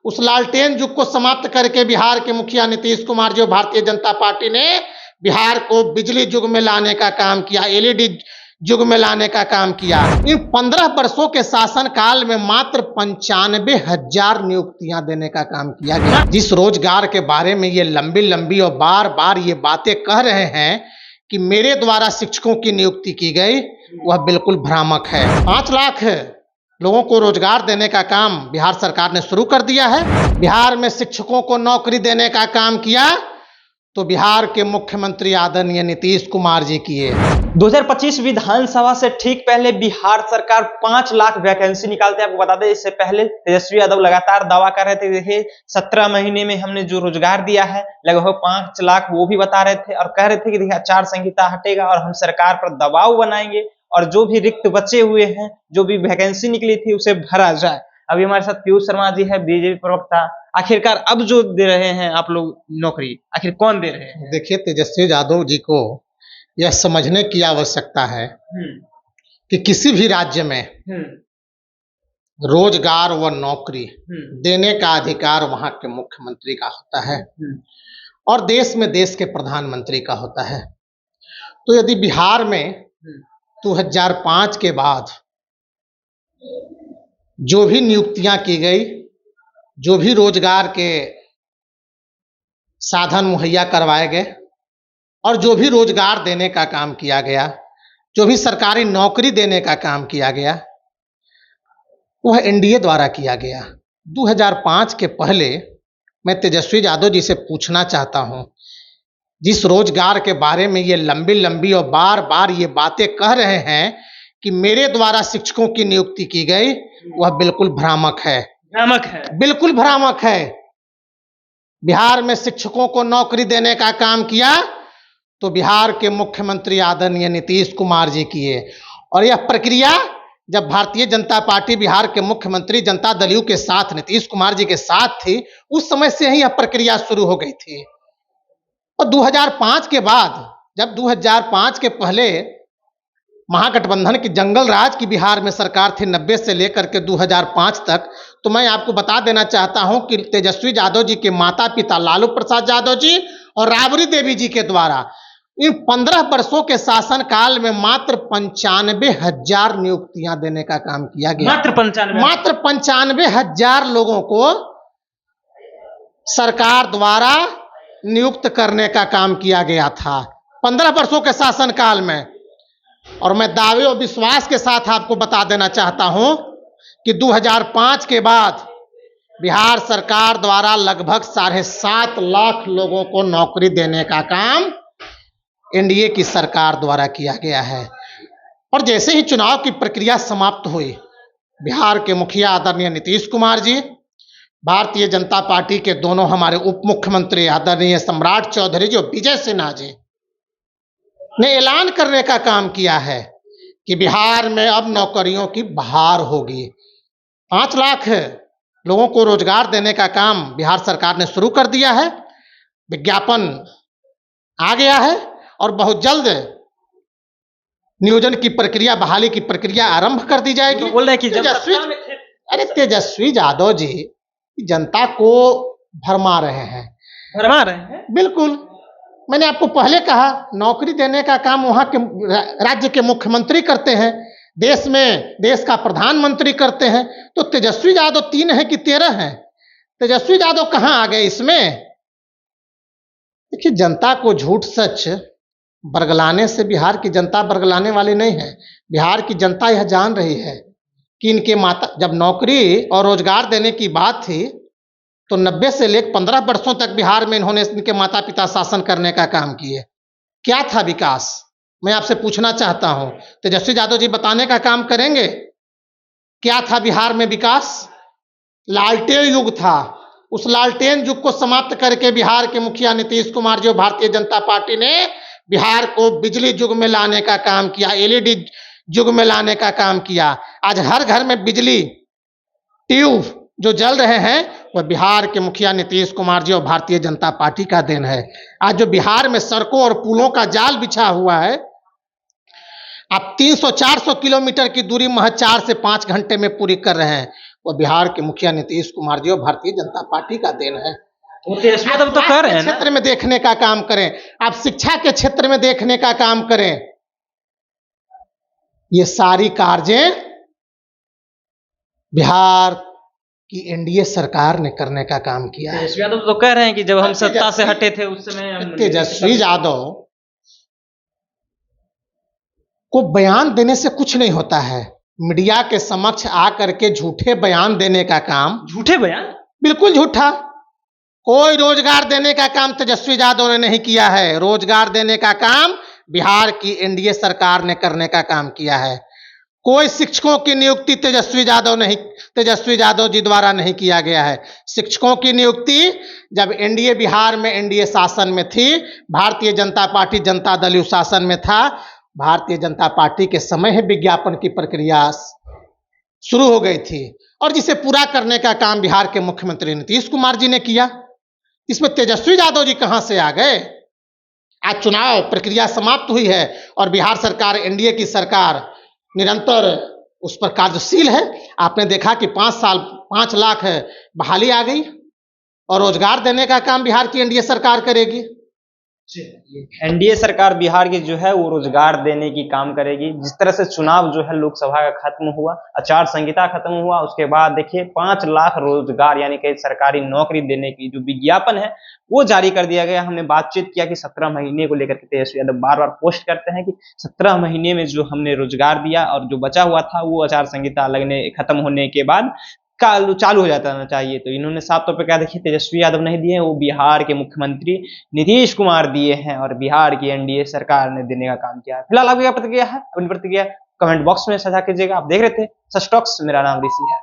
उस लालटेन युग को समाप्त करके बिहार के मुखिया नीतीश कुमार जी और भारतीय जनता पार्टी ने बिहार को बिजली युग में लाने का काम किया, एलईडी युग में लाने का काम किया। इन 15 वर्षों के शासन काल में मात्र 95,000 नियुक्तियां देने का काम किया गया। जिस रोजगार के बारे में ये लंबी लंबी और बार बार ये बातें कह रहे हैं कि मेरे द्वारा शिक्षकों की नियुक्ति की गई, वह बिल्कुल भ्रामक है। 5 लाख लोगों को रोजगार देने का काम बिहार सरकार ने शुरू कर दिया है। बिहार में शिक्षकों को नौकरी देने का काम किया तो बिहार के मुख्यमंत्री आदरणीय नीतीश कुमार जी किए। 2025 विधानसभा से ठीक पहले बिहार सरकार 5 लाख वैकेंसी निकालते हैं। आपको बता दें, इससे पहले तेजस्वी यादव लगातार दावा कर रहे थे, देखिए 17 महीने में हमने जो रोजगार दिया है लगभग 5 लाख, वो भी बता रहे थे और कह रहे थे कि देखिए आचार संहिता हटेगा और हम सरकार पर दबाव बनाएंगे और जो भी रिक्त बचे हुए हैं, जो भी वैकेंसी निकली थी, उसे भरा जाए। अभी हमारे साथ पीयूष शर्मा जी है, बीजेपी प्रवक्ता। आखिरकार अब जो दे रहे हैं आप लोग नौकरी, आखिर कौन दे रहे हैं? देखिए, तेजस्वी यादव जी को यह समझने की आवश्यकता है कि किसी भी राज्य में रोजगार व नौकरी देने का अधिकार वहां के मुख्यमंत्री का होता है और देश में देश के प्रधानमंत्री का होता है। तो यदि बिहार में 2005 के बाद जो भी नियुक्तियां की गई, जो भी रोजगार के साधन मुहैया करवाए गए और जो भी रोजगार देने का काम किया गया, जो भी सरकारी नौकरी देने का काम किया गया, वह एनडीए द्वारा किया गया। 2005 के पहले मैं तेजस्वी यादव जी से पूछना चाहता हूं, जिस रोजगार के बारे में ये लंबी लंबी और बार बार ये बातें कह रहे हैं कि मेरे द्वारा शिक्षकों की नियुक्ति की गई, वह बिल्कुल भ्रामक है। बिल्कुल भ्रामक है। बिहार में शिक्षकों को नौकरी देने का काम किया तो बिहार के मुख्यमंत्री आदरणीय नीतीश कुमार जी किए और यह प्रक्रिया जब भारतीय जनता पार्टी बिहार के मुख्यमंत्री जनता दल यू के साथ, नीतीश कुमार जी के साथ थी, उस समय से ही यह प्रक्रिया शुरू हो गई थी। और 2005 के बाद, जब 2005 के पहले महागठबंधन की जंगल राज की बिहार में सरकार थी 90 से लेकर के 2005 तक, तो मैं आपको बता देना चाहता हूं कि तेजस्वी यादव जी के माता पिता लालू प्रसाद यादव जी और राबड़ी देवी जी के द्वारा इन 15 वर्षों के शासन काल में मात्र 95,000 नियुक्तियां देने का काम किया गया। मात्र 95,000 लोगों को सरकार द्वारा नियुक्त करने का काम किया गया था 15 वर्षों के शासन काल में। और मैं दावे और विश्वास के साथ आपको बता देना चाहता हूं कि 2005 के बाद बिहार सरकार द्वारा लगभग 7.5 लाख लोगों को नौकरी देने का काम एनडीए की सरकार द्वारा किया गया है। और जैसे ही चुनाव की प्रक्रिया समाप्त हुई, बिहार के मुखिया आदरणीय नीतीश कुमार जी, भारतीय जनता पार्टी के दोनों हमारे उप मुख्यमंत्री आदरणीय सम्राट चौधरी जी और विजय सिन्हा जी ने ऐलान करने का काम किया है कि बिहार में अब नौकरियों की बहार होगी। 5 लाख लोगों को रोजगार देने का काम बिहार सरकार ने शुरू कर दिया है। विज्ञापन आ गया है और बहुत जल्द नियोजन की प्रक्रिया, बहाली की प्रक्रिया आरंभ कर दी जाएगी। तो बोल रहे हैं कि तेजस्वी यादव जी जनता को भरमा रहे हैं। बिल्कुल, मैंने आपको पहले कहा, नौकरी देने का काम वहां के राज्य के मुख्यमंत्री करते हैं, देश में देश का प्रधानमंत्री करते हैं। तो तेजस्वी यादव 3 है कि 13 है? तेजस्वी यादव कहां आ गए इसमें? देखिए, जनता को झूठ सच बरगलाने से बिहार की जनता बरगलाने वाली नहीं है। बिहार की जनता यह जान रही है कि इनके माता, जब नौकरी और रोजगार देने की बात थी तो 90 से लेकर 15 वर्षों तक बिहार में इन्होंने, इनके माता पिता शासन करने का काम किए। क्या था विकास? मैं आपसे पूछना चाहता हूं, तेजस्वी यादव जी बताने का काम करेंगे क्या था बिहार में विकास? लालटेन युग था। उस लालटेन युग को समाप्त करके बिहार के मुखिया नीतीश कुमार जी और भारतीय जनता पार्टी ने बिहार को बिजली युग में लाने का काम किया, एलईडी युग में लाने का काम किया। आज हर घर में बिजली ट्यूब जो जल रहे हैं, वह बिहार के मुखिया नीतीश कुमार जी और भारतीय जनता पार्टी का देन है। आज जो बिहार में सड़कों और पुलों का जाल बिछा हुआ है, आप 300-400 किलोमीटर की दूरी महज 4 से 5 घंटे में पूरी कर रहे हैं। वो बिहार के मुखिया नीतीश कुमार जी और भारतीय जनता पार्टी का देन है। वो तेजस्वी यादव तो कर रहे हैं ना। क्षेत्र में देखने का काम करें, आप शिक्षा के क्षेत्र में देखने का काम करें, ये सारी कार्य बिहार की एनडीए सरकार ने करने का काम किया है। तेजस्वी यादव तो कह रहे हैं कि जब हम सत्ता से हटे थे उस समय तेजस्वी यादव को बयान देने से कुछ नहीं होता है। मीडिया के समक्ष आकर के झूठे बयान देने का काम, झूठे बयान, बिल्कुल झूठा। कोई रोजगार देने का काम तेजस्वी यादव ने नहीं किया है। रोजगार देने का काम बिहार की एनडीए सरकार ने करने का काम किया है। कोई शिक्षकों की नियुक्ति तेजस्वी यादव जी द्वारा नहीं किया गया है। शिक्षकों की नियुक्ति जब एनडीए बिहार में एनडीए शासन में थी, भारतीय जनता पार्टी जनता दल उस शासन में था, भारतीय जनता पार्टी के समय ही विज्ञापन की प्रक्रिया शुरू हो गई थी और जिसे पूरा करने का काम बिहार के मुख्यमंत्री नीतीश कुमार जी ने किया। इसमें तेजस्वी यादव जी कहां से आ गए? आज चुनाव प्रक्रिया समाप्त हुई है और बिहार सरकार, एनडीए की सरकार निरंतर उस पर कार्यशील है। आपने देखा कि 5 लाख बहाली आ गई और रोजगार देने का काम बिहार की एनडीए सरकार करेगी। एनडीए सरकार बिहार की जो है वो रोजगार देने की काम करेगी। जिस तरह से चुनाव जो है लोकसभा का खत्म हुआ, आचार संहिता खत्म हुआ, उसके बाद देखिए 5 लाख रोजगार यानी कि सरकारी नौकरी देने की जो विज्ञापन है वो जारी कर दिया गया। हमने बातचीत किया कि 17 महीने को लेकर के तेजस्वी यादव बार बार पोस्ट करते हैं कि 17 महीने में जो हमने रोजगार दिया और जो बचा हुआ था वो आचार संहिता खत्म होने के बाद चालू हो जाता चाहिए। तो इन्होंने साफ तौर पे कहा, देखिए तेजस्वी यादव नहीं दिए, वो बिहार के मुख्यमंत्री नीतीश कुमार दिए हैं और बिहार की एनडीए सरकार ने देने का काम किया है। फिलहाल आपकी क्या प्रतिक्रिया है? अपनी प्रतिक्रिया कमेंट बॉक्स में साझा कीजिएगा। आप देख रहे थे सच टॉक्स, मेरा नाम ऋषि है।